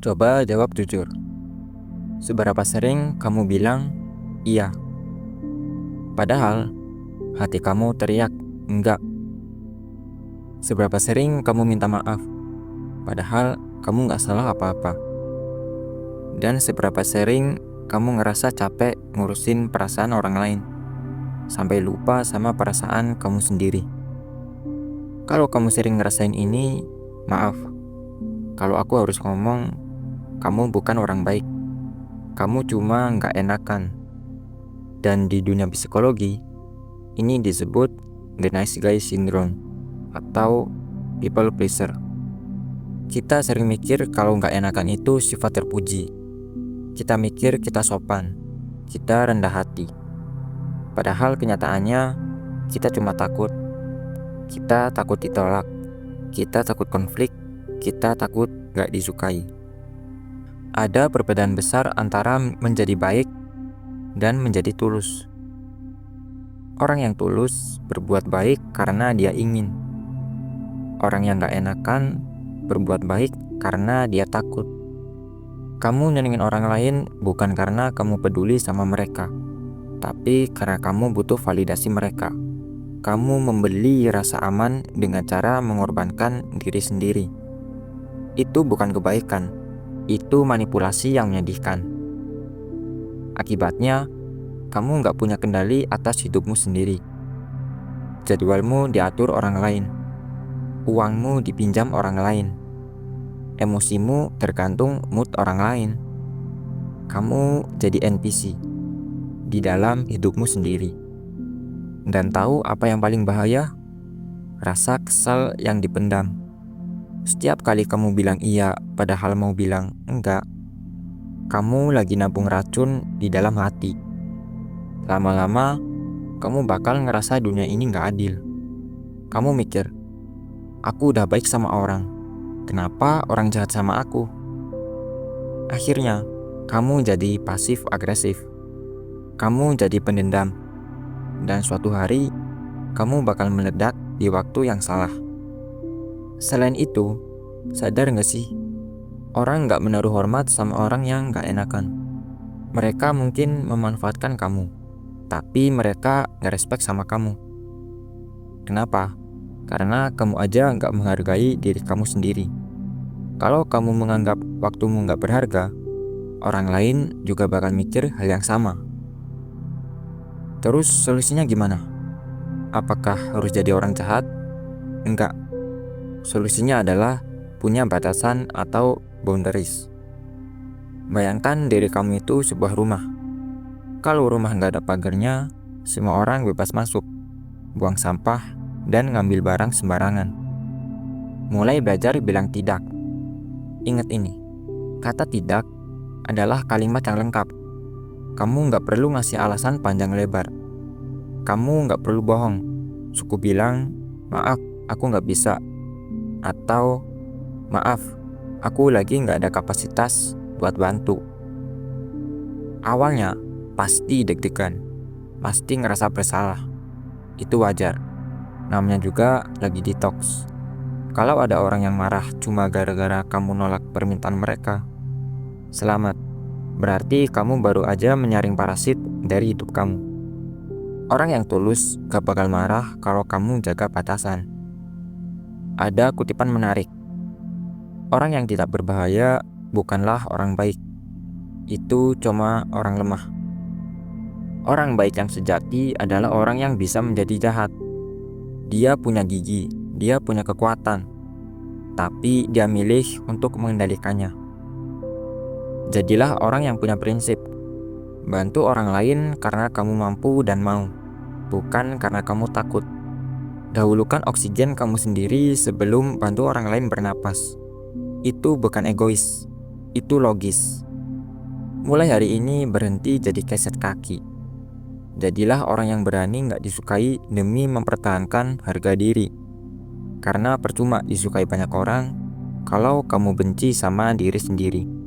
Coba jawab jujur. Seberapa sering kamu bilang iya, padahal hati kamu teriak enggak? Seberapa sering kamu minta maaf, padahal kamu nggak salah apa-apa? Dan seberapa sering kamu ngerasa capek ngurusin perasaan orang lain, sampai lupa sama perasaan kamu sendiri? Kalau kamu sering ngerasain ini, maaf. Kalau aku harus ngomong, kamu bukan orang baik. Kamu cuma nggak enakan. Dan di dunia psikologi, ini disebut the nice guy syndrome atau people pleaser. Kita sering mikir kalau nggak enakan itu sifat terpuji. Kita mikir kita sopan, kita rendah hati. Padahal kenyataannya kita cuma takut. Kita takut ditolak, kita takut konflik, kita takut nggak disukai. Ada perbedaan besar antara menjadi baik dan menjadi tulus. Orang yang tulus berbuat baik karena dia ingin. Orang yang gak enakan berbuat baik karena dia takut. Kamu nyenengin orang lain bukan karena kamu peduli sama mereka, tapi karena kamu butuh validasi mereka. Kamu membeli rasa aman dengan cara mengorbankan diri sendiri. Itu bukan kebaikan. Itu manipulasi yang menyedihkan. Akibatnya, kamu nggak punya kendali atas hidupmu sendiri. Jadwalmu diatur orang lain. Uangmu dipinjam orang lain. Emosimu tergantung mood orang lain. Kamu jadi NPC di dalam hidupmu sendiri. Dan tahu apa yang paling bahaya? Rasa kesal yang dipendam. Setiap kali kamu bilang iya padahal mau bilang enggak, kamu lagi nabung racun di dalam hati. Lama-lama, kamu bakal ngerasa dunia ini gak adil. Kamu mikir, aku udah baik sama orang, kenapa orang jahat sama aku? Akhirnya, kamu jadi pasif agresif. Kamu jadi pendendam. Dan suatu hari, kamu bakal meledak di waktu yang salah. Selain itu, sadar gak sih? Orang gak menaruh hormat sama orang yang gak enakan. Mereka mungkin memanfaatkan kamu, tapi mereka gak respect sama kamu. Kenapa? Karena kamu aja gak menghargai diri kamu sendiri. Kalau kamu menganggap waktumu gak berharga, orang lain juga bakal mikir hal yang sama. Terus solusinya gimana? Apakah harus jadi orang jahat? Enggak. Solusinya adalah punya batasan atau boundaries. Bayangkan diri kamu itu sebuah rumah. Kalau rumah nggak ada pagarnya, semua orang bebas masuk, buang sampah, dan ngambil barang sembarangan. Mulai belajar bilang tidak. Ingat ini, kata tidak adalah kalimat yang lengkap. Kamu nggak perlu ngasih alasan panjang lebar. Kamu nggak perlu bohong. Cukup bilang, maaf, aku nggak bisa. Atau, maaf, aku lagi nggak ada kapasitas buat bantu. Awalnya pasti deg-degan, pasti ngerasa bersalah. Itu wajar. Namanya juga lagi detox. Kalau ada orang yang marah cuma gara-gara kamu nolak permintaan mereka, selamat. Berarti kamu baru aja menyaring parasit dari hidup kamu. Orang yang tulus gak bakal marah kalau kamu jaga batasan. Ada kutipan menarik. Orang yang tidak berbahaya bukanlah orang baik. Itu cuma orang lemah. Orang baik yang sejati adalah orang yang bisa menjadi jahat. Dia punya gigi, dia punya kekuatan, tapi dia milih untuk mengendalikannya. Jadilah orang yang punya prinsip. Bantu orang lain karena kamu mampu dan mau, bukan karena kamu takut. Dahulukan oksigen kamu sendiri sebelum bantu orang lain bernapas. Itu bukan egois, itu logis. Mulai hari ini berhenti jadi keset kaki. Jadilah orang yang berani gak disukai demi mempertahankan harga diri. Karena percuma disukai banyak orang kalau kamu benci sama diri sendiri.